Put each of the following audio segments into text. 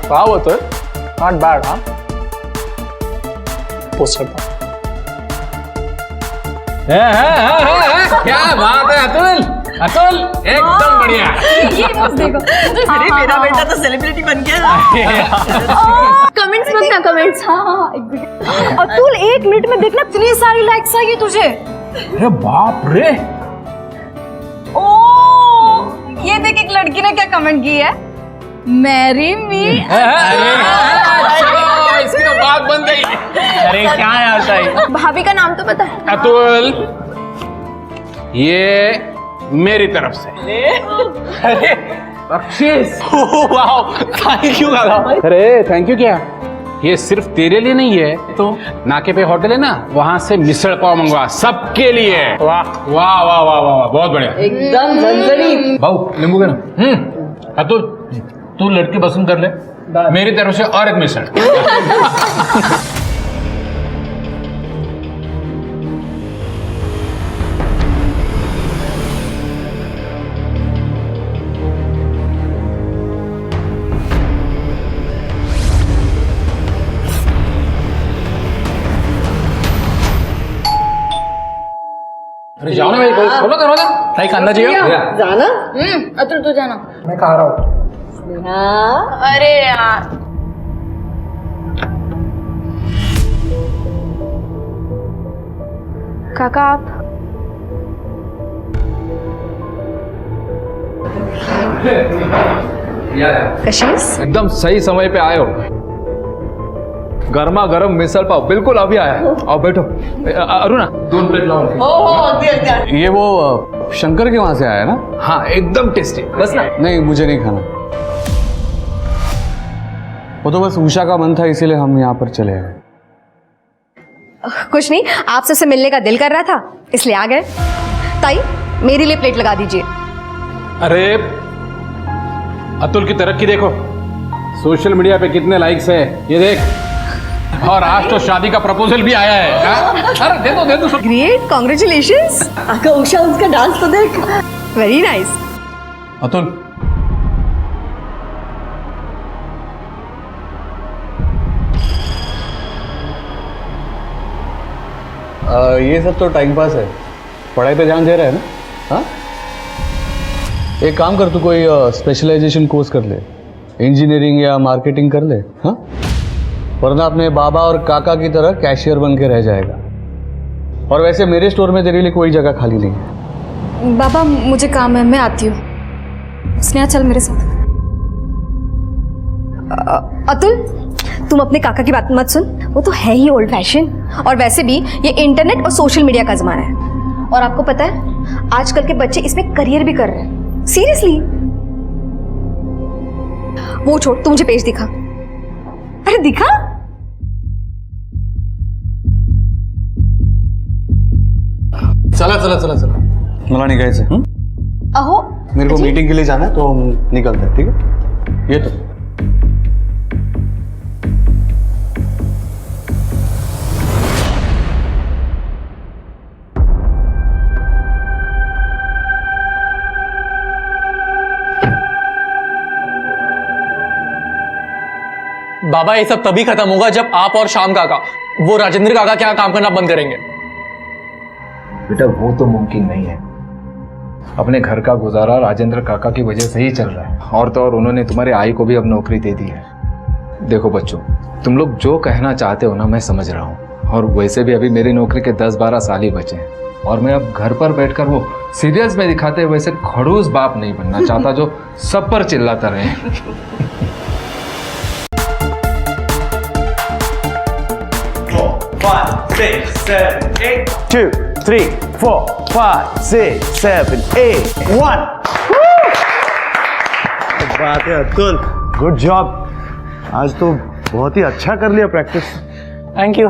Wow, Atul. Not bad, huh? Poster पर। क्या बात है अतुल, अतुल एकदम बढ़िया। ये बस देखो, अरे मेरा बेटा तो सेलिब्रिटी बन गया। कमेंट्स मत ना, कमेंट्स। हाँ, अतुल 1 मिनट में देखना कितनी सारी लाइक्स आई है तुझे। अरे बाप रे, ओ, ये देख एक लड़की ने क्या कमेंट की है, मैरी मी। चलो इसकी तो बात बन गई। अरे क्या यार साई? भाभी का नाम तो पता है। अतुल, ये मेरी तरफ से अरे बख्शीश। वाओ, थैंक यू दादा। अरे थैंक यू क्या, ये सिर्फ तेरे लिए नहीं है, तो नाके पे होटल है ना, वहां से मिसल पाव मंगवा, सबके लिए। वाह वाह वाह वाह वाह, बहुत बढ़िया। एकदम झंझरी। भाऊ नींबू के ना। अतुल तू लड़की पसंद कर ले, मेरी तरफ से और एक मिसल। अरे जाओ ना भाई, खोलो दरवाजा। भाई खाना चाहिए? जाना। अतुल तू जाना। मैं खा रहा हूँ। हाँ, अरे यार, काका आप कशिश? एकदम सही समय पे आए हो। गर्मा गर्म मिसल पाव बिल्कुल अभी आया। आओ बैठो। अरुणा 2 प्लेट लाओ। ये वो शंकर के वहां से आया ना? हाँ एकदम टेस्टी। बस ना। नहीं, मुझे नहीं खाना। वो तो बस उषा का मन था, इसीलिए हम यहाँ पर चले आए। कुछ नहीं, आप सबसे मिलने का दिल कर रहा था इसलिए आ गए। ताई मेरे लिए प्लेट लगा दीजिए। अरे अतुल की तरक्की देखो, सोशल मीडिया पे कितने लाइक्स है ये देख, और आज तो शादी का प्रपोजल भी आया है। अरे दे दो सब। Great, congratulations. आका उषा उसका डांस तो देख। Very nice. अतुल, ये सब तो टाइम पास है, पढ़ाई पे ध्यान दे रहा है ना? हाँ, एक काम कर, तू कोई स्पेशलाइजेशन कोर्स कर ले, इंजीनियरिंग या मार्केटिंग कर ले। हाँ, वरना अपने बाबा और काका की तरह कैशियर बन के रह जाएगा। और वैसे मेरे स्टोर में तेरे लिए कोई जगह खाली नहीं है। बाबा मुझे काम है, मैं आती हूँ। स्नेहा चल मेरे साथ। अतुल तुम अपने काका की बात मत सुन, वो तो है ही ओल्ड फैशन। और वैसे भी ये इंटरनेट और सोशल मीडिया का जमाना है, और आपको पता है आजकल के बच्चे इसमें करियर भी कर रहे हैं। सीरियसली। वो छोड़, तू मुझे पेज दिखा। अरे दिखा। चला मला निघायचं। अहो मेरे को मीटिंग के लिए जाना है, तो हम निकलते हैं। ठीक है, ये तो बाबा ये सब तभी खत्म होगा जब आप और श्याम काका, वो राजेंद्र काका क्या काम करना बंद करेंगे। बेटा वो तो मुमकिन नहीं है। अपने घर का गुजारा राजेंद्र काका की वजह से ही चल रहा है, और तो और उन्होंने तुम्हारे आई को भी अब नौकरी दे दी है। देखो बच्चों, तुम लोग जो कहना चाहते हो ना, मैं समझ रहा हूँ, और वैसे भी अभी मेरी नौकरी के 10-12 साल ही बचे हैं, और मैं अब घर पर बैठकर वो सीरियल्स में दिखाते हुए वैसे खड़ूस बाप नहीं बनना चाहता जो सब पर चिल्लाता रहे। 5, 6, 7, 8. 2, 3, 4, 5, 6, 7, 8, 1. बात है अतुल, गुड जॉब। आज तो बहुत ही अच्छा कर लिया प्रैक्टिस। Thank you.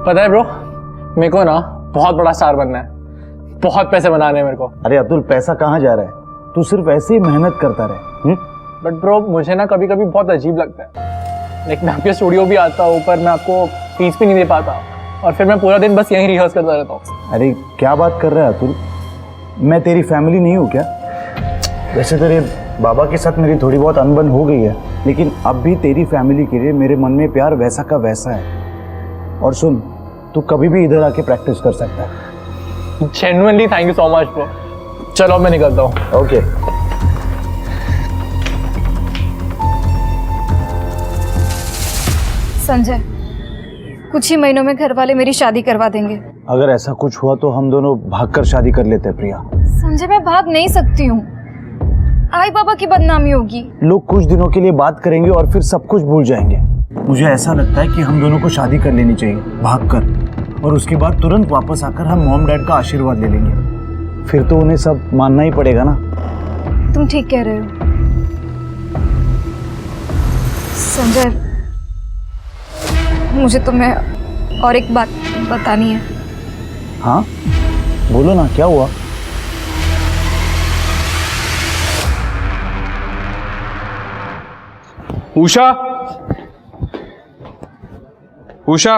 पता है ब्रो, मेरे को ना बहुत बड़ा स्टार बनना है, बहुत पैसे बनाने हैं मेरे को। अरे अतुल, पैसा कहाँ जा रहा है? तू सिर्फ ऐसे ही मेहनत करता रहे। बट ब्रो मुझे ना कभी कभी बहुत अजीब लगता है, लाइक मैं आपके स्टूडियो भी आता हूँ पर मैं आपको फीस भी नहीं दे पाता, और फिर मैं पूरा दिन बस यहीं रिहर्स करता रहता हूँ। अरे क्या बात कर रहा है अतुल, मैं तेरी फैमिली नहीं हूँ क्या? वैसे तेरे बाबा के साथ मेरी थोड़ी बहुत अनबन हो गई है, लेकिन अब भी तेरी फैमिली के लिए मेरे मन में प्यार वैसा का वैसा है। और सुन, तू कभी भी इधर आके प्रैक्टिस कर सकता है। Genuinely thank you so much bro. चलो मैं निकलता हूँ। ओके। संजय, कुछ ही महीनों में घर वाले मेरी शादी करवा देंगे। अगर ऐसा कुछ हुआ तो हम दोनों भागकर शादी कर लेते हैं प्रिया। संजय, मैं भाग नहीं सकती हूँ। आई बाबा की बदनामी होगी। लोग कुछ दिनों के लिए बात करेंगे और फिर सब कुछ भूल जाएंगे। मुझे ऐसा लगता है कि हम दोनों को शादी कर लेनी चाहिए भागकर, और उसके बाद तुरंत वापस आकर हम मॉम डैड का आशीर्वाद ले लेंगे। फिर तो उन्हें सब मानना ही पड़ेगा ना। तुम ठीक कह रहे हो संजय। मुझे तुम्हें और एक बात बतानी है। हाँ बोलो ना, क्या हुआ? उषा, उषा,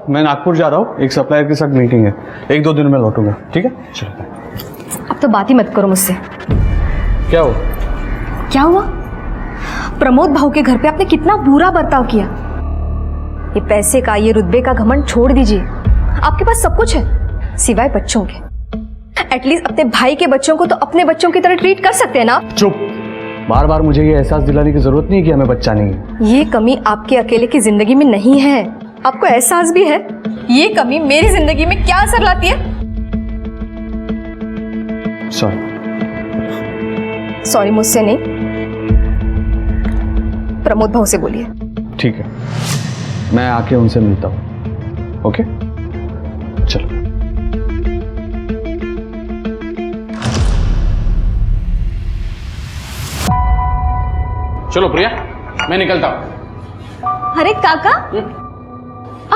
मैं नागपुर जा रहा हूँ, एक सप्लायर के साथ मीटिंग है, 1-2 दिन में लौटूंगा, ठीक है? चलो। अब तो बात ही मत करो मुझसे। क्या हो? क्या हुआ? प्रमोद भाऊ के घर पे आपने कितना बुरा बर्ताव किया। ये पैसे का, ये रुतबे का घमंड छोड़ दीजिए। आपके पास सब कुछ है सिवाय बच्चों के। एटलीस्ट अपने भाई के बच्चों को तो अपने बच्चों की तरह ट्रीट कर सकते हैं ना। चुप। बार बार मुझे ये एहसास दिलाने की जरूरत नहीं कि हमें बच्चा नहीं है। ये कमी आपके अकेले की जिंदगी में नहीं है, आपको एहसास भी है। ये कमी मेरी जिंदगी में क्या असर लाती है? सॉरी मुझसे नहीं, प्रमोद भाऊ से बोलिए। ठीक है, मैं आके उनसे मिलता हूँ। ओके, चलो। चलो प्रिया, मैं निकलता हूँ। अरे काका,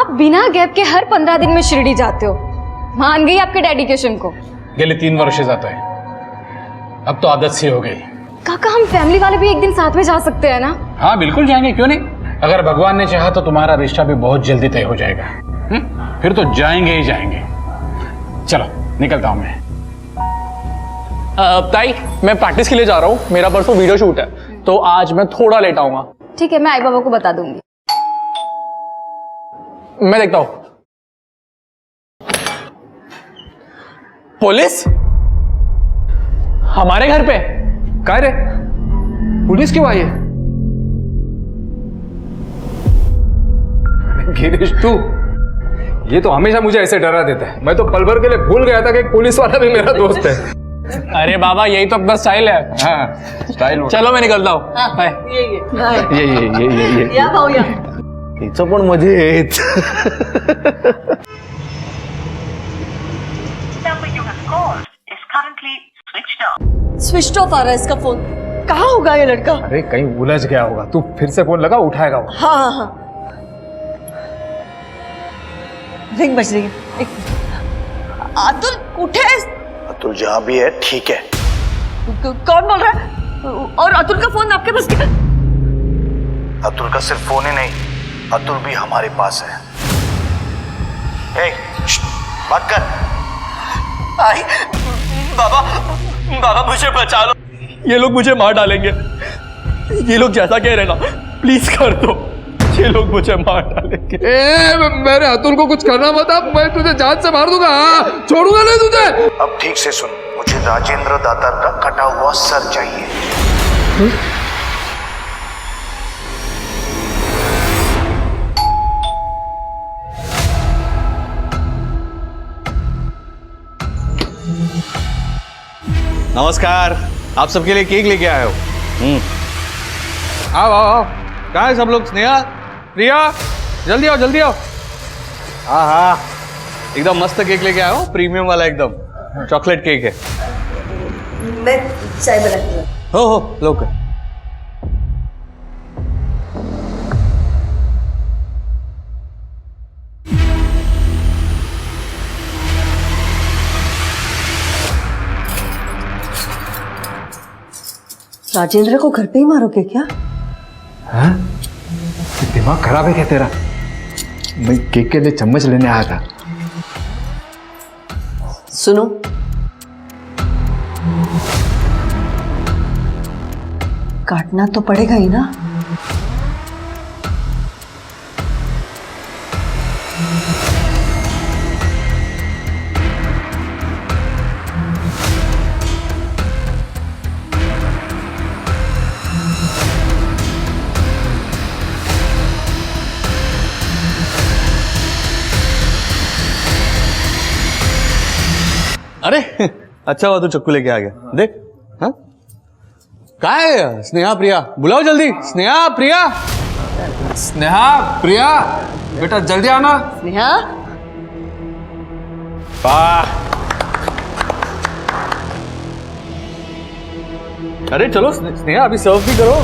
आप बिना गैप के हर 15 दिन में शिरडी जाते हो। मान गई आपके डेडिकेशन को। गेले 3 वर्ष जाता है, अब तो आदत सी हो गई। काका, हम फैमिली वाले भी एक दिन साथ में जा सकते हैं ना? हाँ बिल्कुल जाएंगे, क्यों नहीं। अगर भगवान ने चाहा तो तुम्हारा रिश्ता भी बहुत जल्दी तय हो जाएगा। फिर तो जाएंगे ही जाएंगे। चलो निकलता हूँ मैं। ताई, मैं प्रैक्टिस के लिए जा रहा हूँ, मेरा परसों वीडियो शूट है, तो आज मैं थोड़ा लेट आऊंगा। ठीक है, मैं आई बाबा को बता दूंगी। मैं देखता हूं। पुलिस हमारे घर पे? काय रे, पुलिस क्यों आई है? गिरीश तू, ये तो हमेशा मुझे ऐसे डरा देता है। मैं तो पल भर के लिए भूल गया था कि एक पुलिस वाला भी मेरा दोस्त है। अरे बाबा, यही तो अपना स्टाइल है। हाँ स्टाइल। चलो मैं निकलता हूँ। बाय। ये या भाऊ या. हिचं पण मजेत. number you have called is currently switched off. Switch off आ रहा है इसका फोन. कहाँ होगा ये लड़का? अरे कहीं उलझ गया होगा, तू फिर से फोन लगा, उठाएगा वो। हाँ हाँ हाँ. रिंग बज रही है. अतुल कुठे आहेस? अतुल जहाँ भी है ठीक है। कौन बोल रहा है? और अतुल का फोन आपके पास क्या? अतुल का सिर्फ फोन ही नहीं, अतुल भी हमारे पास है। ए, बात कर। आई बाबा, बाबा मुझे बचा लो. ये लोग मुझे मार डालेंगे। ये लोग जैसा कह रहे ना, प्लीज कर दो। ये लोग मुझे मार डालेंगे। मेरे अतुल को कुछ करना मत, अब मैं तुझे जान से मार दूंगा। छोड़ूंगा नहीं तुझे। अब ठीक से सुन, मुझे राजेंद्र दातार का कटा हुआ सर चाहिए। नमस्कार, आप सबके लिए केक लेके आया हो। आओ आओ आओ, कहाँ है सब लोग? स्नेहा, प्रिया, जल्दी आओ जल्दी आओ। हाँ हाँ, एकदम मस्त केक लेके आया हूँ, प्रीमियम वाला एकदम चॉकलेट केक है। मैं चाय बनाती हूँ. हो लो कर। राजेंद्र को घर पे ही मारोगे क्या? हाँ? दिमाग खराब है क्या तेरा? मैं केक के लिए चम्मच लेने आया था। सुनो, काटना तो पड़ेगा ही ना। अरे अच्छा हुआ तू चक्कू लेके आ गया, देख। हाँ क्या है? स्नेहा प्रिया बुलाओ जल्दी। स्नेहा प्रिया, स्नेहा प्रिया, बेटा जल्दी आना। स्नेहा, वाह, अरे चलो स्नेहा अभी सर्व भी करो।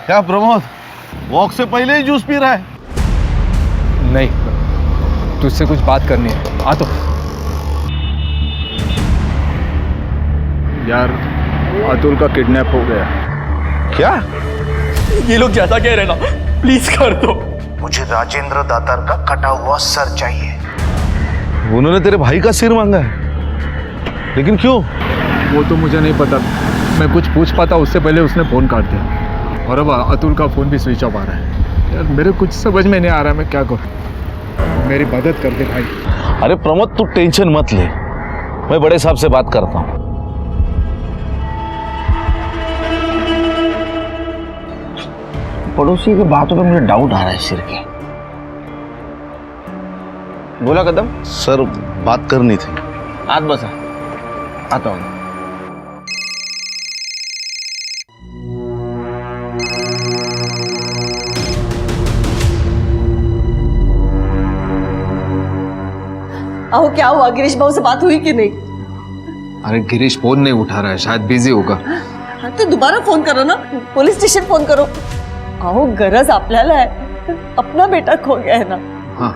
क्या प्रमोद, वॉक से पहले ही जूस पी रहा है? नहीं, तुझसे कुछ बात करनी है। आ तो। यार, अतुल का किडनैप हो गया। क्या? ये लोग ज्यादा कह रहे ना, प्लीज कर दो। मुझे राजेंद्र दातार का कटा हुआ सर चाहिए। उन्होंने तेरे भाई का सिर मांगा है, लेकिन क्यों? वो तो मुझे नहीं पता। मैं कुछ पूछ पाता उससे पहले उसने फोन काट दिया, और अब अतुल का फोन भी स्विच ऑफ आ रहा है। यार मेरे कुछ समझ में नहीं आ रहा, मैं क्या करूं। मेरी मदद कर दे भाई। अरे प्रमोद, तू टेंशन मत ले, मैं बड़े साहब से बात करता हूं। पड़ोसी की बातों पे मुझे डाउट आ रहा है सिर के। बोला कदम? सर बात करनी थी। आज बस आता हूँ। आओ, क्या हुआ? गिरीश बाबू से बात हुई कि नहीं? अरे गिरीश फोन नहीं उठा रहा है, शायद बिजी होगा। हाँ तो दोबारा फोन करो ना, पुलिस स्टेशन फोन करो। आओ, गरज आपल्याला है, अपना बेटा खो गया है ना। हाँ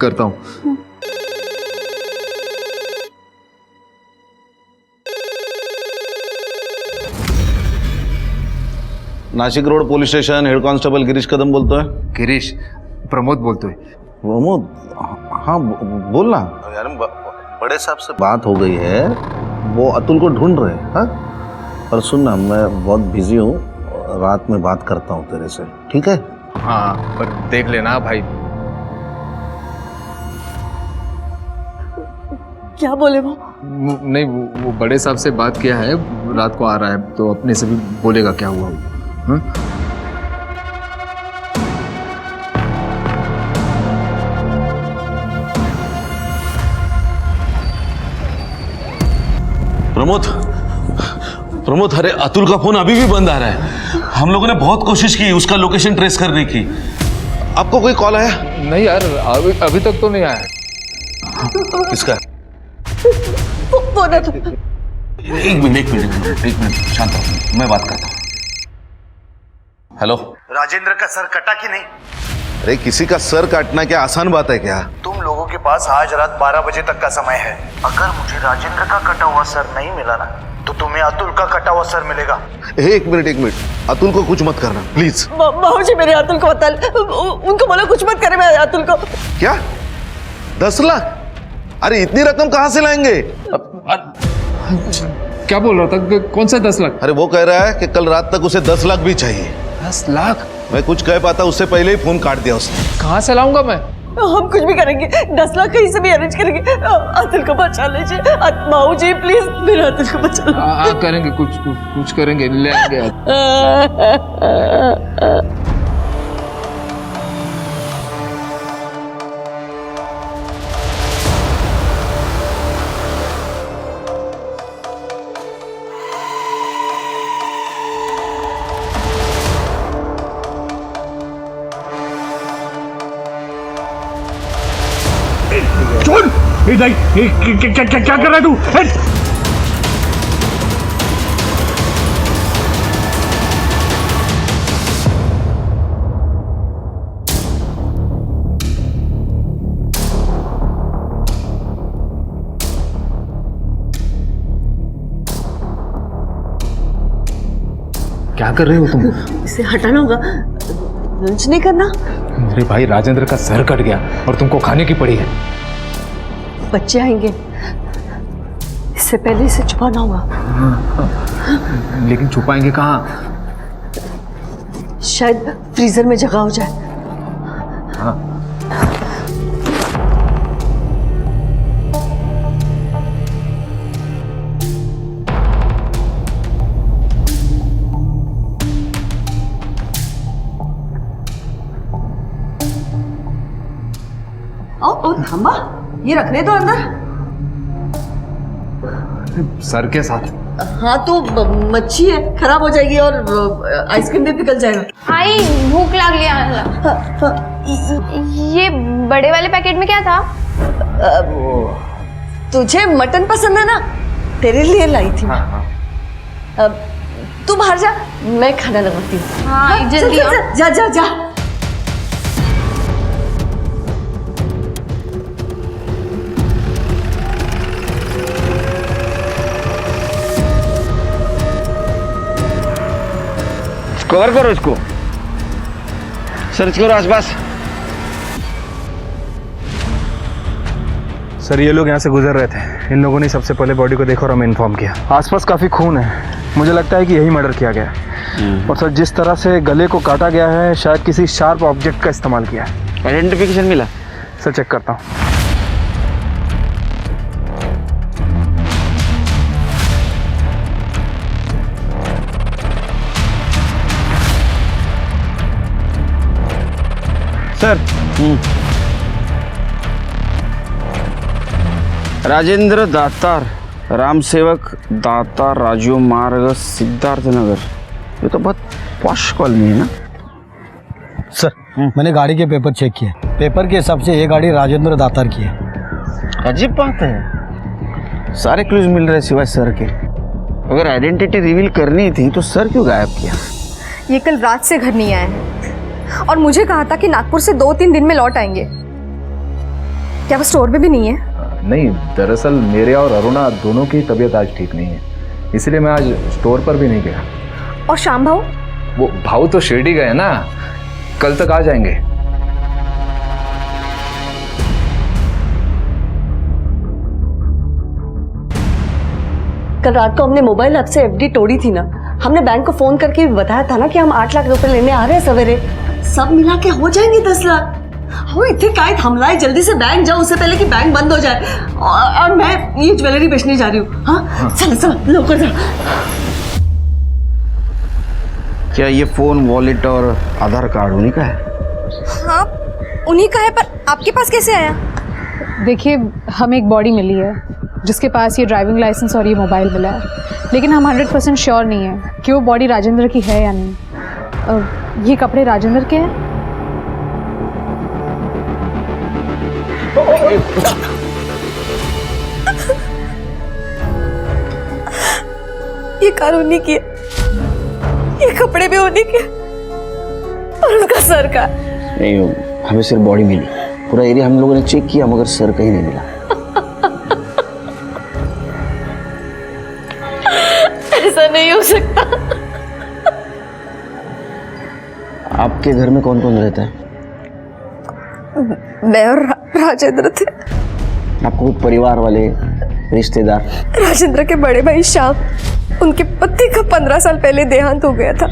करता हूँ। Nashik road police station, head constable Girish Kadam बोलतो है। गिरीश, प्रमोद बोलते है। प्रमोद, हाँ बोलना यार। बड़े साहब से बात हो गई है, वो अतुल को ढूंढ रहे हैं। हाँ, पर सुन ना, मैं बहुत बिजी हूँ, रात में बात करता हूँ तेरे से, ठीक है? हाँ पर देख लेना भाई। क्या बोले वो? नहीं, वो बड़े साहब से बात किया है, रात को आ रहा है तो अपने से भी बोलेगा क्या हुआ। हाँ? प्रमोद, अरे अतुल का फोन अभी भी बंद आ रहा है। हम लोगों ने बहुत कोशिश की उसका लोकेशन ट्रेस करने की। आपको कोई कॉल आया? नहीं यार, अभी तक तो नहीं आया। किसका? फोन है तो। एक मिनट शांत रहो, मैं बात करता हूँ। हेलो, राजेंद्र का सर कटा कि नहीं? अरे किसी का सर काटना क्या आसान बात है क्या? तुम लोगों के पास आज रात 12 बजे तक का समय है। अगर मुझे राजेंद्र का कटा हुआ सर नहीं मिला ना, तो तुम्हें अतुल का कटा हुआ सर मिलेगा। एक मिनट, अतुल को कुछ मत करना प्लीज। बाबू जी, मेरे अतुल को बता, उनको बोलो कुछ मत करे मेरे अतुल को। क्या 10 लाख? अरे इतनी रकम कहाँ से लाएंगे? क्या बोल रहा था? कौन सा 10 लाख? अरे वो कह रहा है कि कल रात तक उसे 10 लाख भी चाहिए। 10 लाख? मैं कुछ कह पाता उससे पहले ही फोन काट दिया उसने। कहाँ से लाऊंगा मैं? हम कुछ भी करेंगे, 10 लाख कहीं से भी अरेंज करेंगे। अतुल को बचा लीजिए बाबू जी, प्लीज मेरे अतुल को बचा लो। करेंगे, कुछ करेंगे, ले आएंगे। क्या कर रहा है तू? क्या कर रहे हो तुम? इसे हटाना होगा। लंच नहीं करना? मेरे भाई राजेंद्र का सर कट गया और तुमको खाने की पड़ी है। बच्चे आएंगे, इससे पहले इसे छुपाना होगा। लेकिन छुपाएंगे कहाँ? शायद फ्रीजर में जगह हो जाए। हाँ। ओ थांबा, ये रखने दो अंदर। सर के साथ। हाँ तो मच्छी है, खराब हो जाएगी और आइसक्रीम भी पिघल जाएगा। हाय, भूख लग लिया। ये बड़े वाले पैकेट में क्या था? तुझे मटन पसंद है ना, तेरे लिए लाई थी। तू बाहर जा, मैं खाना लगाती हूँ। हाँ, जल्दी चल, चल, जा जा जा। कवर करो इसको, सर्च करो आसपास। सर ये लोग यहाँ से गुजर रहे थे, इन लोगों ने सबसे पहले बॉडी को देखा और हमें इन्फॉर्म किया। आसपास काफ़ी खून है, मुझे लगता है कि यही मर्डर किया गया है। और सर जिस तरह से गले को काटा गया है, शायद किसी शार्प ऑब्जेक्ट का इस्तेमाल किया है। आइडेंटिफिकेशन मिला? सर चेक करता हूँ। सर राजेंद्र दातार, राम सेवक दातार, राजू मार्ग, सिद्धार्थ नगर। ये तो बहुत पॉश कॉलोनी है ना? सर मैंने गाड़ी के पेपर चेक किए, पेपर के हिसाब से ये गाड़ी राजेंद्र दातार की है। अजीब बात है, सारे क्लूज मिल रहे सिवाय सर के। अगर आइडेंटिटी रिवील करनी थी तो सर क्यों गायब किया? ये कल रात से घर नहीं आए हैं और मुझे कहा था कि नागपुर से 2-3 दिन में लौट आएंगे। क्या वो स्टोर में भी नहीं है? नहीं, दरअसल मेरे और अरुणा दोनों की तबीयत आज ठीक नहीं है, इसलिए मैं आज स्टोर पर भी नहीं गया। और श्याम भाऊ? वो भाऊ तो शिरडी गए ना, कल तक आ जाएंगे। कल रात को हमने मोबाइल ऐप से एफडी तोड़ी थी ना, हमने बैंक को फोन करके भी बताया था ना कि हम 8 लाख रुपए लेने आ रहे हैं सवेरे। सब मिला के हो जाएंगे 10 लाख। हो इतने काय थमलाए, जल्दी से बैंक जाओ उससे पहले कि बैंक बंद हो जाए। और मैं ये ज्वेलरी बेचने जा रही हूँ। हाँ चलो चलो लौकर जा। क्या ये फोन, वॉलेट और आधार कार्ड उन्हीं का है? हाँ उन्हीं का है, पर आपके पास कैसे आया? देखिए, हमें एक बॉडी मिली है जिसके पास ये ड्राइविंग लाइसेंस और ये मोबाइल मिला है, लेकिन हम 100% श्योर नहीं है कि वो बॉडी राजेंद्र की है या नहीं। ये कपड़े राजेंद्र के हैं? ये कार उन्हीं की है, ये कपड़े भी उन्हीं के और उनका सर का। नहीं, हमें सिर्फ बॉडी मिली। पूरा एरिया हम लोगों ने चेक किया मगर सर कहीं नहीं मिला। ऐसा नहीं हो सकता। आपके घर में कौन कौन रहता है? मैं और राजेंद्र थे। आपको कोई परिवार वाले, रिश्तेदार? राजेंद्र के बड़े भाई श्याम, उनके पति का 15 साल पहले देहांत हो गया था।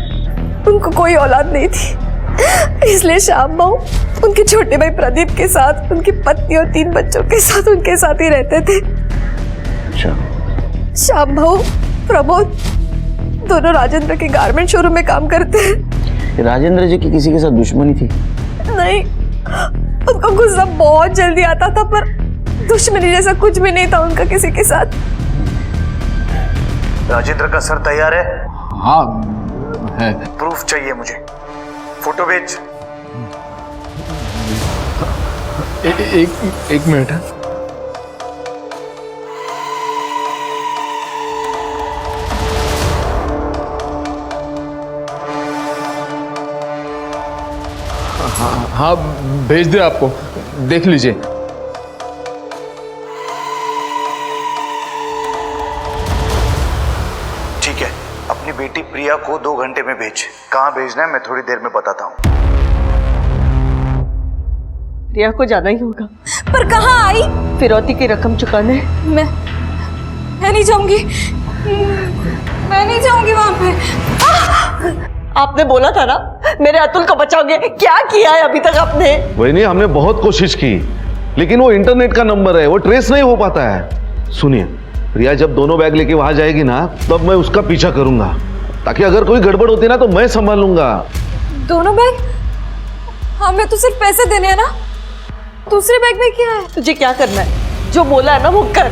उनको कोई औलाद नहीं थी, इसलिए श्याम भाऊ उनके छोटे भाई प्रदीप के साथ, उनकी पत्नी और 3 बच्चों के साथ उनके साथ ही रहते थे। अच्छा। श्याम भाऊ, प्रमोद दोनों राजेंद्र के गारमेंट शोरूम में काम करते हैं। राजेंद्र जी की किसी के साथ दुश्मनी थी? नहीं, उनको गुस्सा बहुत जल्दी आता था, पर दुश्मनी जैसा कुछ भी नहीं था उनका किसी के साथ। राजेंद्र का सर तैयार है? हाँ है। प्रूफ चाहिए मुझे, फोटो भेज। एक मिनट है। हाँ भेज दिया आपको, देख लीजिए। ठीक है, अपनी बेटी प्रिया को 2 घंटे में भेज। कहाँ भेजना है मैं थोड़ी देर में बताता हूँ। प्रिया को जाना ही होगा। पर कहाँ आई? फिरौती की रकम चुकाने। मैं नहीं जाऊंगी, मैं नहीं जाऊंगी वहां पे। आपने बोला था ना मेरे अतुल को बचाओगे, क्या किया है अभी तक आपने? वही नहीं, हमने बहुत कोशिश की, लेकिन वो इंटरनेट का नंबर है, वो ट्रेस नहीं हो पाता है। सुनिए, प्रिया जब दोनों बैग लेके वहां जाएगी ना, तब मैं उसका पीछा करूंगा, ताकि अगर कोई गड़बड़ होती ना तो मैं संभाल लूंगा। दोनों बैग? हमें तो सिर्फ पैसे देने हैं ना, दूसरे बैग में क्या है? तुझे क्या करना है? जो बोला है ना वो कर,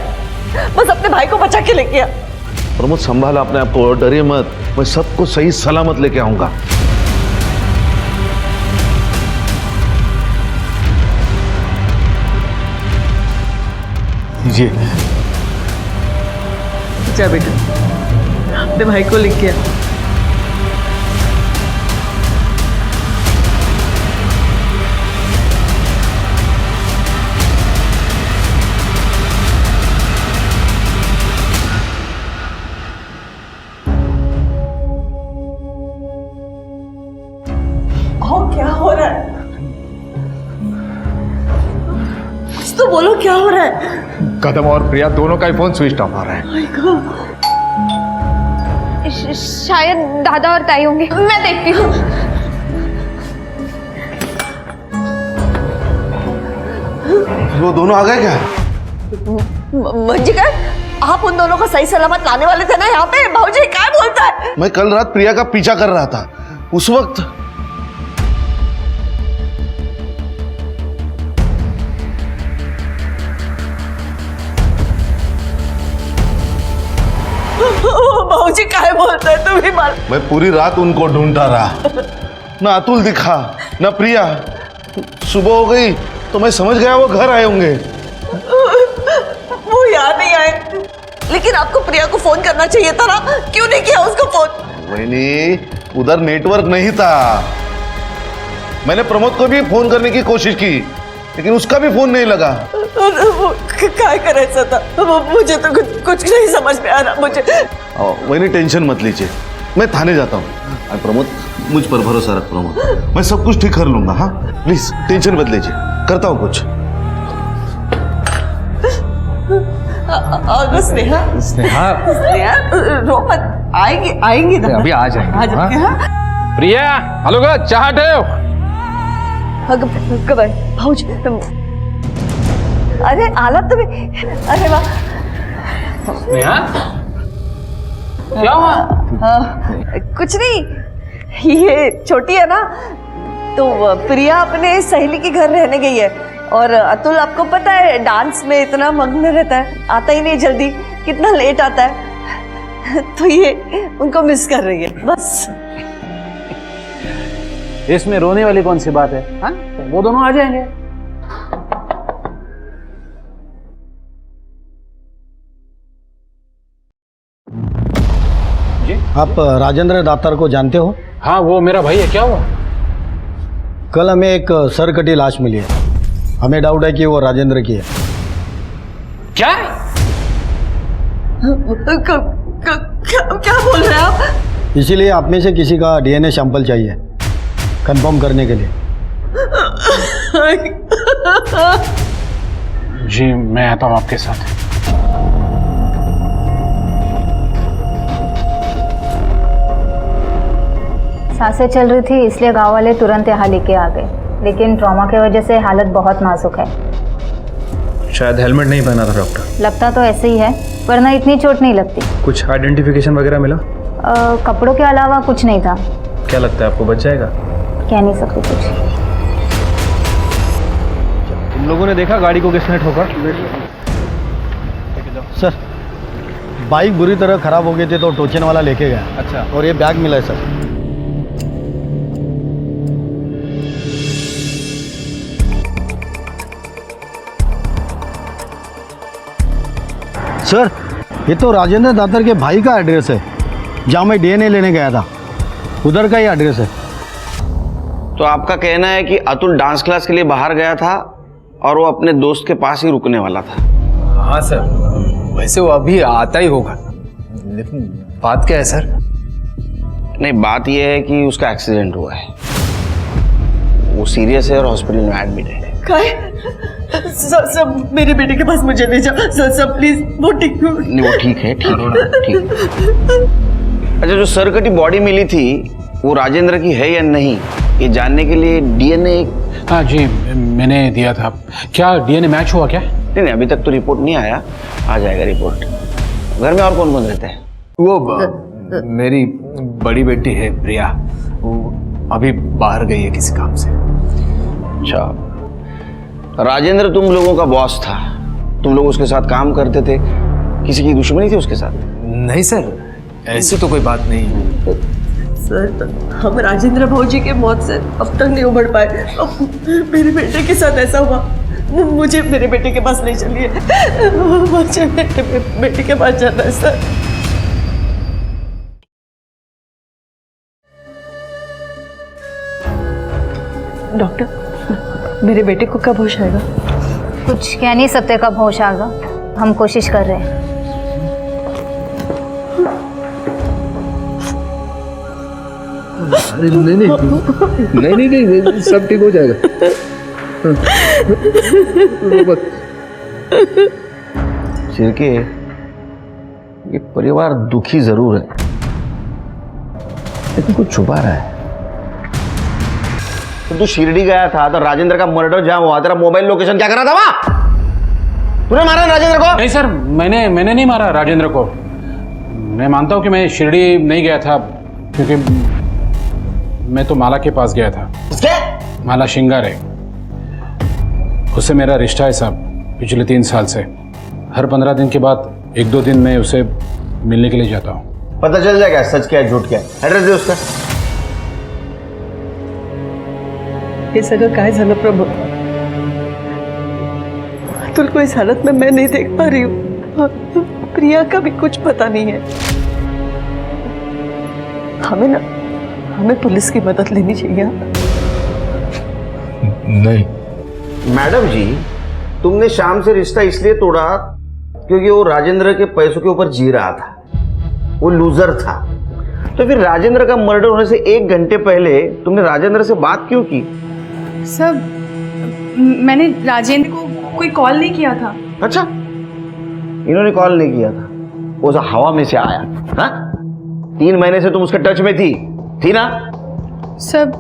बस अपने भाई को बचा के लेके आ। प्रमोद संभाला अपने आप को, डरिए मत, मैं सबको सही सलामत लेके आऊंगा। जी जा बेटा, अपने भाई को लेके आ। क्या हो रहा है? कुछ तो बोलो, क्या हो रहा है? कदम और प्रिया दोनों का ही फोन स्विच ऑफ आ रहा है। शायद दादा और ताई होंगे, मैं देखती हूँ। वो दोनों आ गए क्या? मंजिकर, आप उन दोनों को सही सलामत लाने वाले थे ना यहाँ पे? भाऊजी क्या बोलता है? मैं कल रात प्रिया का पीछा कर रहा था, उस वक्त भाऊजी क्या बोलता है? तुम ही मार। मैं पूरी रात उनको ढूंढता रहा, ना अतुल दिखा ना प्रिया। सुबह हो गई तो मैं समझ गया वो घर आए होंगे। वो यहाँ नहीं आए, लेकिन आपको प्रिया को फोन करना चाहिए था ना, क्यों नहीं किया उसको फोन? वही नहीं, उधर नेटवर्क नहीं था। मैंने प्रमोद को भी फोन करने की कोशिश की, लेकिन उसका भी फोन नहीं लगा। क्या करायचा था? मुझे तो कुछ नहीं समझ में आ रहा मुझे। वही नहीं, टेंशन मत लीजिए, मैं थाने जाता हूँ। प्रमोद, मुझ पर भरोसा रख प्रमोद, मैं सब कुछ ठीक कर लूंगा। हाँ प्लीज टेंशन मत लीजिए, करता हूँ कुछ। स्नेहा रो मत, आएंगे ना, अभी आ जाएंगे। हाँ? प्रिया, हेलो गा, चाह हटाओ। भाऊजी, अरे आला तुम्हें, अरे वाह। स्नेहा, क्या हुआ? कुछ नहीं, ये छोटी है ना, तो प्रिया अपने सहेली के घर रहने गई है, और अतुल आपको पता है डांस में इतना मग्न रहता है, आता ही नहीं जल्दी, कितना लेट आता है, तो ये उनको मिस कर रही है बस। इसमें रोने वाली कौन सी बात है? हाँ, वो दोनों आ जाएंगे। आप राजेंद्र दातार को जानते हो? हाँ, वो मेरा भाई है। क्या हुआ? कल हमें एक सरकटी लाश मिली है, हमें डाउट है कि वो राजेंद्र की है। क्या? क्या बोल रहे हैं आप? इसीलिए आप में से किसी का डीएनए सैंपल चाहिए कंफर्म करने के लिए। जी, मैं आता हूँ आपके साथ। सांसें चल रही थी, इसलिए गांव वाले तुरंत यहाँ लेके आ गए, लेकिन ट्रॉमा की वजह से हालत बहुत नाजुक है। शायद हेलमेट नहीं पहना था डॉक्टर। लगता तो ऐसे ही है, वरना इतनी चोट नहीं लगती। कुछ आइडेंटिफिकेशन वगैरह मिला? कपड़ों के अलावा कुछ नहीं था। क्या लगता है आपको बच जाएगा? कह नहीं सकती कुछ। तुम लोगों ने देखा गाड़ी को किसने ठोका? सर, बाइक बुरी तरह खराब हो गई थी तो टोचन वाला लेके गया। अच्छा। और ये बैग मिला है सर। सर, ये तो राजेंद्र दातार के भाई का एड्रेस है, जहाँ मैं डीएनए लेने गया था, उधर का ही एड्रेस है। तो आपका कहना है कि अतुल डांस क्लास के लिए बाहर गया था और वो अपने दोस्त के पास ही रुकने वाला था? हाँ सर, वैसे वो अभी आता ही होगा, लेकिन बात क्या है सर? नहीं, बात यह है कि उसका एक्सीडेंट हुआ है, वो सीरियस है और हॉस्पिटल में एडमिट है। काय सर मेरे बेटे के पास मुझे ले जाओ सर प्लीज। वो ठीक नहीं वो ठीक है ठीक। अच्छा जो सर कटी बॉडी मिली थी वो राजेंद्र की है या नहीं ये जानने के लिए डीएनए। हाँ जी मैंने दिया था। क्या डीएनए मैच हुआ क्या? नहीं अभी तक तो रिपोर्ट नहीं आया, आ जाएगा रिपोर्ट। घर में और कौन कौन रहते हैं? वो मेरी बड़ी बेटी है प्रिया, वो अभी बाहर गई है किसी काम से। अच्छा राजेंद्र तुम लोगों का बॉस था, तुम लोग उसके साथ काम करते थे, किसी की दुश्मनी थी उसके साथ? नहीं सर ऐसी तो कोई बात नहीं। सर हम राजेंद्र भौजी के मौत से अब तक नहीं उभर पाए। अब मेरे बेटे के साथ ऐसा हुआ, मुझे मेरे बेटे के पास ले चलिए, मुझे मेरे बेटे के पास जाना है सर। डॉक्टर मेरे बेटे को कब होश आएगा? कुछ कह नहीं सकते कब होश आएगा, हम कोशिश कर रहे हैं। नहीं सब ठीक हो जाएगा। सिरके ये परिवार दुखी जरूर है लेकिन कुछ छुपा रहा है। तो तू शिरडी गया था तो राजेंद्र का मर्डर जहां हुआ तेरा मोबाइल लोकेशन क्या कर रहा था वहां? तूने मारा राजेंद्र को? नहीं सर मैंने नहीं मारा राजेंद्र को। मैं मानता हूं कि मैं शिरडी नहीं गया था क्योंकि मैं तो माला के पास गया था। किसके? माला शिंगार है, उससे मेरा रिश्ता है साहब पिछले 3 साल से। हर 15 दिन के बाद 1-2 दिन में उसे मिलने के लिए जाता हूँ। पता चल जाएगा सच क्या है झूठ क्या है। एड्रेस दे उसका। हे सगळं काय झालं प्रभू? अतुल को इस हालत में मैं नहीं देख पा रही हूँ। प्रिया का भी कुछ पता नहीं है। हमें पुलिस की मदद लेनी चाहिए। नहीं मैडम जी तुमने शाम से रिश्ता इसलिए तोड़ा क्योंकि वो राजेंद्र के पैसों के ऊपर जी रहा था, वो लूजर था। तो फिर राजेंद्र का मर्डर होने से 1 घंटे पहले तुमने राजेंद्र से बात क्यों की? सर मैंने राजेंद्र को कोई कॉल नहीं किया था। अच्छा इन्होंने कॉल नहीं किया था, वो हवा में से आया। हाँ 3 महीने से तुम उसके टच में थी ना? सर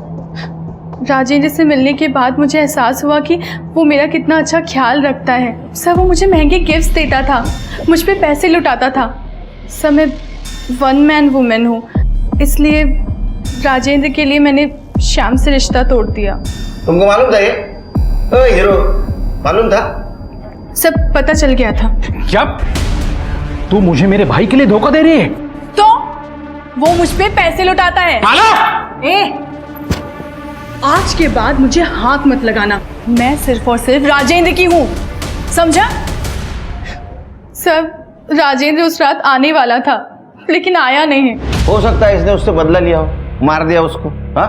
राजेंद्र से मिलने के बाद मुझे एहसास हुआ कि वो मेरा कितना अच्छा ख्याल रखता है। सर वो मुझे महंगे गिफ्ट्स देता था, मुझ पे पैसे लुटाता था। सर मैं 1 मैन वुमेन हूँ, इसलिए राजेंद्र के लिए मैंने श्याम से रिश्ता तोड़ दिया। तुमको मालूम था ये? ओए हीरो मालूम था? सब पता चल गया था। क्या तू मुझे मेरे भाई के लिए धोखा दे रही है? तो वो मुझ पे पैसे लुटाता है। आज के बाद मुझे हाथ मत लगाना, मैं सिर्फ और सिर्फ राजेंद्र की हूँ, समझा? सब राजेंद्र उस रात आने वाला था लेकिन आया नहीं। हो सकता है इसने उससे बदला लिया हो, मार दिया उसको। हाँ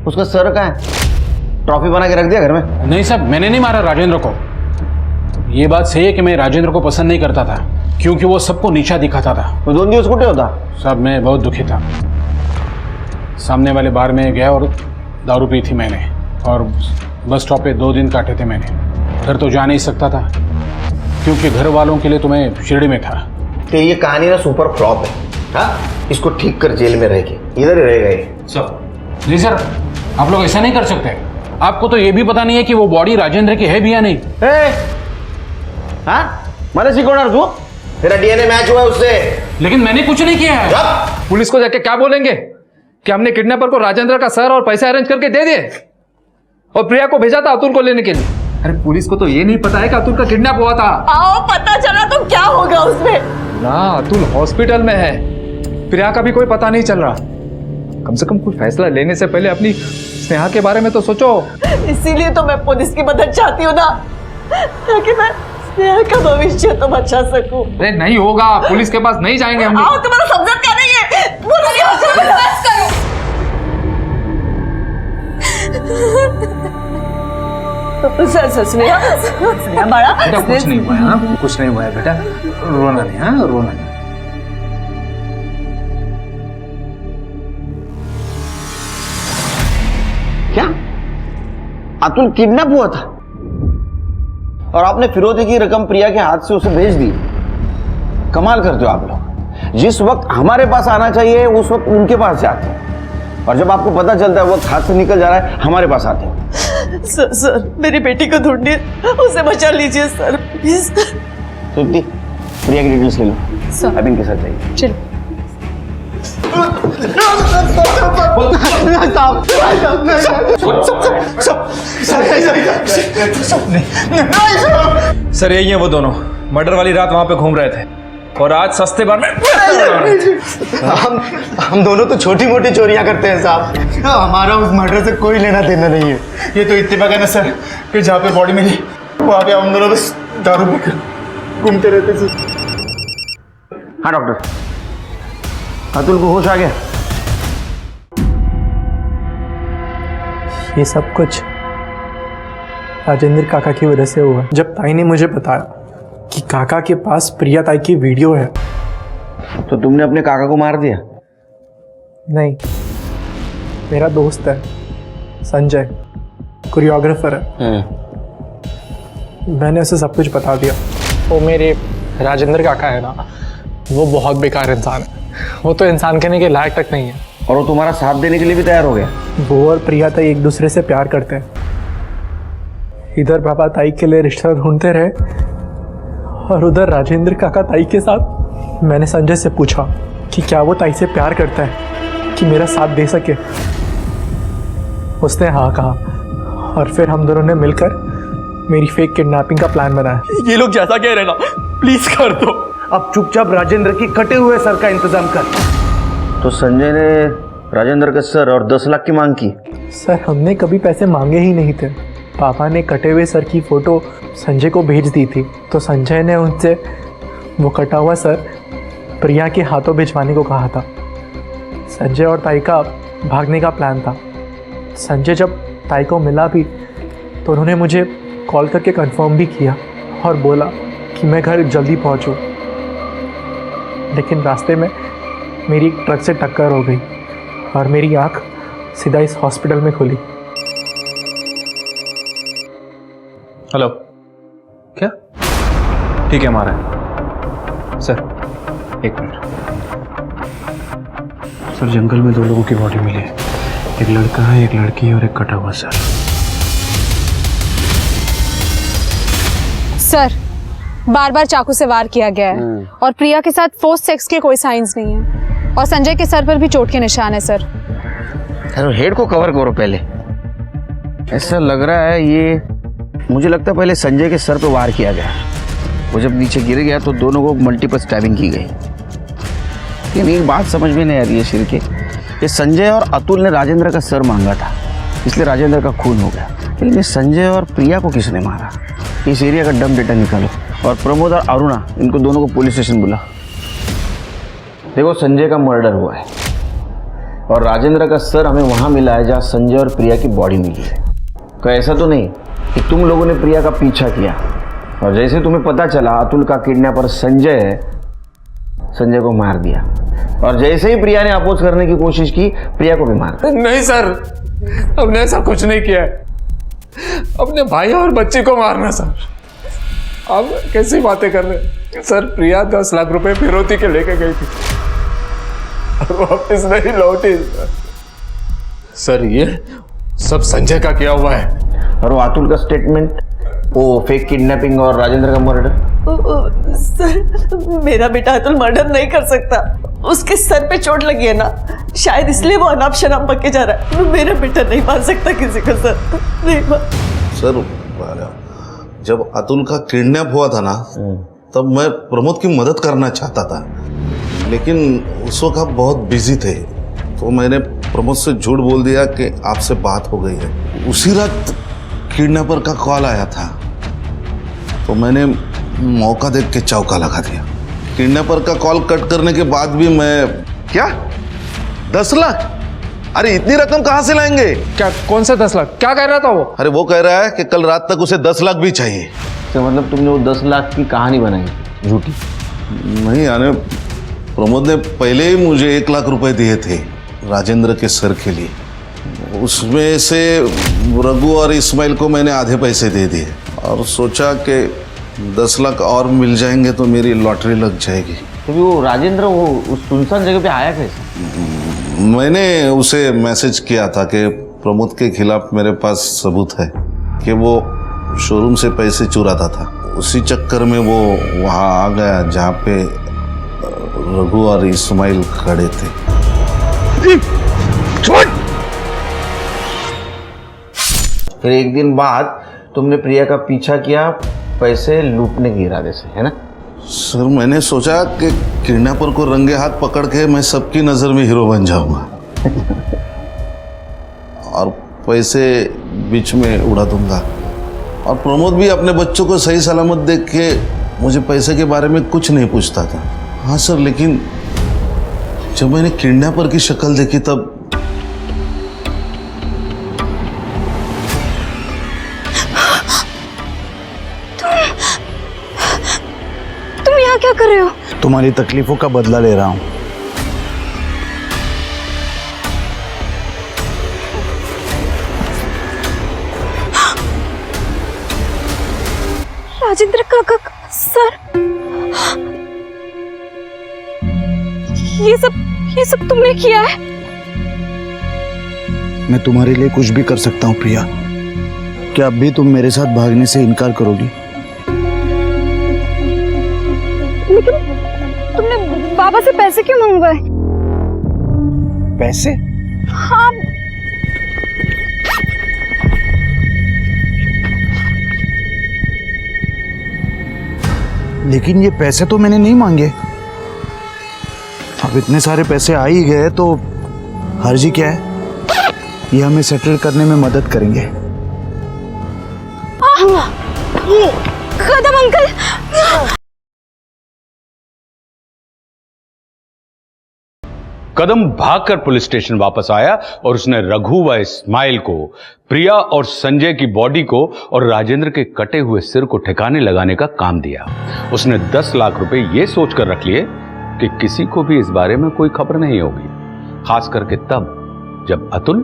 उसका सर कहाँ है? ट्रॉफी बना के रख दिया घर में? नहीं साहब मैंने नहीं मारा राजेंद्र को। ये बात सही है कि मैं राजेंद्र को पसंद नहीं करता था क्योंकि वो सबको नीचा दिखाता था। तो 2 दिवस कुटे होता? साहब मैं बहुत दुखी था। सामने वाले बार में गया और दारू पी थी मैंने, और बस स्टॉप पे 2 दिन काटे थे मैंने। घर तो जा नहीं सकता था क्योंकि घर वालों के लिए तो मैं शिरडी में था। तो ये कहानी ना सुपर फ्लॉप है। हाँ इसको ठीक कर जेल में रहेगी, इधर ही रहेगा ये। सर जी सर आप लोग ऐसा नहीं कर सकते। आपको तो ये भी पता नहीं है कि वो बॉडी राजेंद्र की है भी या नहीं। हाँ मैंने सिकोड़ा तू, तेरा डीएनए मैच हुआ है उससे। लेकिन मैंने कुछ नहीं किया है। पुलिस को जाके क्या बोलेंगे कि हमने किडनैपर को राजेंद्र का सर और पैसे अरेंज करके दे दिए और प्रिया को भेजा था अतुल को लेने के लिए। अरे पुलिस को तो ये नहीं पता है कि अतुल का किडनैप हुआ था। आओ पता चला तो क्या होगा उसमें? ना अतुल हॉस्पिटल में है, प्रिया का भी कोई पता नहीं चल रहा। कम से कम कोई फैसला लेने से पहले अपनी स्नेहा के बारे में तो सोचो। इसीलिए तो मैं पुलिस की मदद चाहती हूँ ना, ताकि मैं स्नेहा का भविष्य तो बचा सकूं। अरे नहीं होगा, पुलिस के पास नहीं जाएंगे हम। आओ तुम्हारा समझा क्या नहीं है? बस करो। स्नेहा बड़ा बेटा कुछ नहीं हुआ है। हाँ कुछ नहीं हुआ है बेटा, रोना नहीं। हाँ रोना नहीं। क्या अतुल किडनैप हुआ था? और आपने फिरौती की रकम प्रिया के हाथ से उसे भेज दी। कमाल करते हो आप लोग। जिस वक्त हमारे पास आना चाहिए उस वक्त उनके पास जाते हैं, और जब आपको पता चलता है वक्त हाथ से निकल जा रहा है हमारे पास आते हैं। सर मेरी बेटी को ढूंढिए, उसे बचा लीजिए सर प्लीज। तृप्ति, प्रिया की डिटेल्स ले लो, अब इनके साथ जाइए। चलो। सर यही है वो दोनों, मर्डर वाली रात वहां पे घूम रहे थे और आज सस्ते बार में हम दोनों तो छोटी मोटी चोरियां करते हैं साहब, हमारा उस मर्डर से कोई लेना देना नहीं है। ये तो इत्तेफाक है ना सर कि जहाँ पे बॉडी मिली वहाँ पे हम दोनों बस दारू पीकर घूमते रहते थे। हाँ डॉक्टर, अतुल को होश आ गया? ये सब कुछ राजेंद्र काका की वजह से हुआ। जब ताई ने मुझे बताया कि काका के पास प्रिया ताई की वीडियो है, तो तुमने अपने काका को मार दिया? नहीं, मेरा दोस्त है संजय, कोरियोग्राफर है, मैंने उसे सब कुछ बता दिया। वो मेरे राजेंद्र काका है ना, वो बहुत बेकार इंसान है, वो तो इंसान कहने के लायक तक नहीं है। और वो तुम्हारा साथ देने के लिए भी तैयार हो गया? वो और प्रिया ताई एक दूसरे से प्यार करते हैं। इधर बाबा ताई के लिए रिश्ता ढूंढते रहे और उधर राजेंद्र काका ताई के साथ। मैंने संजय से पूछा कि क्या वो ताई से प्यार करता है कि मेरा साथ दे सके। उसने हाँ कहा और फिर हम दोनों ने मिलकर मेरी फेक किडनैपिंग का प्लान बनाया। ये लोग जैसा कह रहे ना, प्लीज कर दो। अब चुपचाप राजेंद्र की कटे हुए सर का इंतजाम कर। तो संजय ने राजेंद्र का सर और 10 लाख की मांग की? सर हमने कभी पैसे मांगे ही नहीं थे। पापा ने कटे हुए सर की फोटो संजय को भेज दी थी, तो संजय ने उनसे वो कटा हुआ सर प्रिया के हाथों भिजवाने को कहा था। संजय और ताई का भागने का प्लान था। संजय जब ताई को मिला भी तो उन्होंने मुझे कॉल करके कंफर्म भी किया और बोला कि मैं घर जल्दी पहुंचूं। लेकिन रास्ते में मेरी एक ट्रक से टक्कर हो गई और मेरी आंख सीधा इस हॉस्पिटल में खुली। हेलो, क्या ठीक है हमारा सर, एक मिनट सर। जंगल में 2 लोगों की बॉडी मिली है, एक लड़का है, एक लड़की है और एक कटा हुआ सर। सर बार बार चाकू से वार किया गया है और प्रिया के साथ फोर्स सेक्स के कोई साइंस नहीं है और संजय के सर पर भी चोट के निशान है सर। अरे हेड को कवर करो पहले। ऐसा लग रहा है ये, मुझे लगता है पहले संजय के सर पे वार किया गया। वो जब नीचे गिर गया तो दोनों को मल्टीपल स्टैबिंग की गई। लेकिन एक बात समझ में नहीं आ रही है शिर के, ये संजय और अतुल ने राजेंद्र का सर मांगा था, इसलिए राजेंद्र का खून हो गया। लेकिन ये संजय और प्रिया को किसने मारा? इस एरिया का डम डेटा निकालो और प्रमोद और अरुणा, इनको दोनों को पुलिस स्टेशन बुला। देखो संजय का मर्डर हुआ है और राजेंद्र का सर हमें वहां मिला है जहां संजय और प्रिया की बॉडी मिली है। तो ऐसा तो नहीं कि तुम लोगों ने प्रिया का पीछा किया और जैसे तुम्हें पता चला अतुल का किडनैपर संजय है, संजय को मार दिया और जैसे ही प्रिया ने अपोज करने की कोशिश की प्रिया को भी मार दिया। नहीं सर, हमने ऐसा कुछ नहीं किया है। अपने भाई और बच्चे को मारना सर, आप कैसी बातें कर रहे हैं सर? प्रिया 10 लाख रुपए फिरौती के लेके गई थी और वापस नहीं लौटी सर। ये सब संजय का किया हुआ है। और वो अतुल का स्टेटमेंट, वो फेक किडनैपिंग और राजेंद्र का मर्डर? सर मेरा बेटा अतुल मर्डर नहीं कर सकता, उसके सर पे चोट लगी है ना, शायद इसलिए वो अनाप शनाप पके जा रहा है। मेरा बेटा नहीं मार सकता किसी को सर, नहीं मार। सर जब अतुल का किडनैप हुआ था ना, तब मैं प्रमोद की मदद करना चाहता था, लेकिन उस वक्त आप बहुत बिजी थे, तो मैंने प्रमोद से झूठ बोल दिया कि आपसे बात हो गई है। उसी रात किडनैपर का कॉल आया था, तो मैंने मौका देख के चौका लगा दिया। किडनैपर का कॉल कट करने के बाद भी मैं, क्या 10 लाख? अरे इतनी रकम कहाँ से लाएंगे? क्या, कौन सा 10 लाख? क्या कह रहा था वो? अरे वो कह रहा है कि कल रात तक उसे 10 लाख भी चाहिए। तो मतलब तुमने वो 10 लाख की कहानी बनाई झूठी? नहीं, यानी प्रमोद ने पहले ही मुझे 1 लाख रुपए दिए थे राजेंद्र के सर के लिए, उसमें से रघु और इस्माइल को मैंने आधे पैसे दे दिए और सोचा कि 10 लाख और मिल जाएंगे तो मेरी लॉटरी लग जाएगी। तो वो राजेंद्र वो उस सुनसान जगह पे आया कैसे? मैंने उसे मैसेज किया था कि प्रमोद के खिलाफ मेरे पास सबूत है कि वो शोरूम से पैसे चुराता था। उसी चक्कर में वो वहाँ आ गया जहाँ पे रघु और इस्माइल खड़े थे। फिर एक दिन बाद तुमने प्रिया का पीछा किया पैसे लूटने के इरादे से, है ना? सर मैंने सोचा कि किडनैपर को रंगे हाथ पकड़ के मैं सबकी नज़र में हीरो बन जाऊंगा और पैसे बीच में उड़ा दूंगा। और प्रमोद भी अपने बच्चों को सही सलामत देख के मुझे पैसे के बारे में कुछ नहीं पूछता था। हाँ सर, लेकिन जब मैंने किडनैपर की शक्ल देखी तब तुम यहाँ क्या कर रहे हो? तुम्हारी तकलीफों का बदला ले रहा हूँ। राजेंद्र काका सर, ये सब तुमने किया है? मैं तुम्हारे लिए कुछ भी कर सकता हूँ प्रिया। क्या अब भी तुम मेरे साथ भागने से इनकार करोगी? लेकिन तुमने बाबा से पैसे क्यों मंगवाए? पैसे? हाँ, लेकिन ये पैसे तो मैंने नहीं मांगे। अब इतने सारे पैसे आ ही गए तो हर्जी क्या है? ये हमें सेटल करने में मदद करेंगे। कदम अंकल। कदम भागकर पुलिस स्टेशन वापस आया और उसने रघु व इस्माइल को, प्रिया और संजय की बॉडी को और राजेंद्र के कटे हुए सिर को ठिकाने लगाने का काम दिया। उसने 10 लाख रुपए ये सोचकर रख लिए कि किसी को भी इस बारे में कोई खबर नहीं होगी, खास करके तब जब अतुल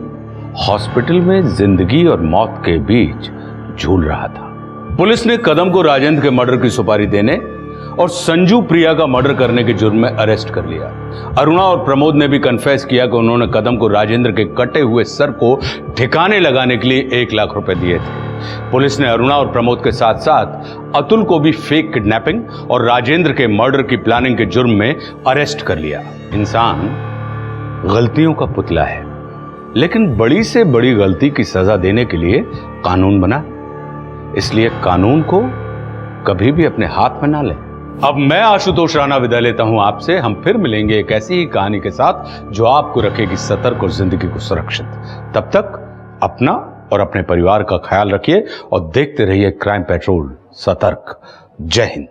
हॉस्पिटल में जिंदगी और मौत के बीच झूल रहा था। पुलिस ने कदम को राजेंद्र के मर्डर की सुपारी देने और संजू प्रिया का मर्डर करने के जुर्म में अरेस्ट कर लिया। अरुणा और प्रमोद ने भी कन्फेस किया कि उन्होंने कदम को राजेंद्र के कटे हुए सर को ठिकाने लगाने के लिए 1 लाख रुपए दिए थे। पुलिस ने अरुणा और प्रमोद के साथ साथ अतुल को भी फेक किडनैपिंग और राजेंद्र के मर्डर की प्लानिंग के जुर्म में अरेस्ट कर लिया। इंसान गलतियों का पुतला है, लेकिन बड़ी से बड़ी गलती की सजा देने के लिए कानून बना, इसलिए कानून को कभी भी अपने हाथ में ना लें। अब मैं आशुतोष राणा विदा लेता हूं आपसे। हम फिर मिलेंगे एक ऐसी ही कहानी के साथ जो आपको रखेगी सतर्क और जिंदगी को सुरक्षित। तब तक अपना और अपने परिवार का ख्याल रखिए और देखते रहिए क्राइम पेट्रोल सतर्क। जय हिंद।